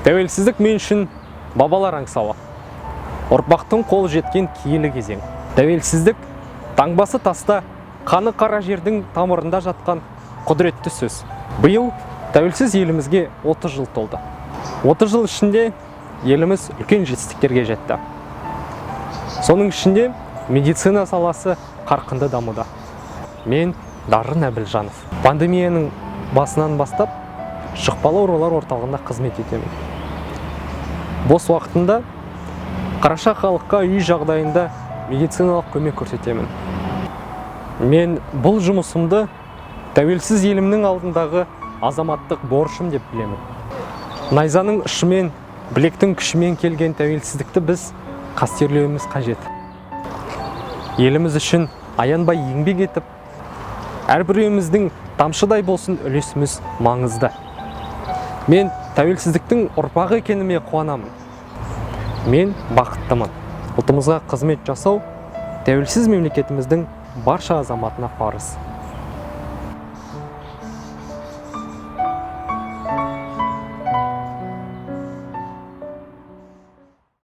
Тәуелсіздік мен үшін бабалар аңсауы. Ұрпақтың қол жеткен киелі кезең. Тәуелсіздік таңбасы таста, қаны қара жердің тамырында жатқан құдіретті сөз. Биыл тәуелсіз елімізге 30 жыл толды. 30 жыл ішінде еліміз үлкен жетістіктерге жетті. Соның ішінде медицина саласы қарқынды дамуда. Мен Дарын Әбілжанов. Пандемияның басынан бастап жұқпалы аурулар орталығында қызмет етемін. Бос уақытында қараша халыққа үй жағдайында медициналық көмек көрсетемін. Мен бұл жұмысымды тәуелсіз елімнің алдындағы азаматтық борышым деп білемін. Найзаның ұшымен, білектің күшімен келген тәуелсіздікті біз қастерлеуіміз қажет. Еліміз үшін аянбай еңбек етіп, әрбіреуіміздің тамшыдай болсын үлесіміз маңызды. Мен тәуелсіздіктің ұрпағы екеніме қуанамын. Мен бақыттымын. Ұлтымызға қызмет жасау тәуелсіз мемлекетіміздің барша азаматына парыз.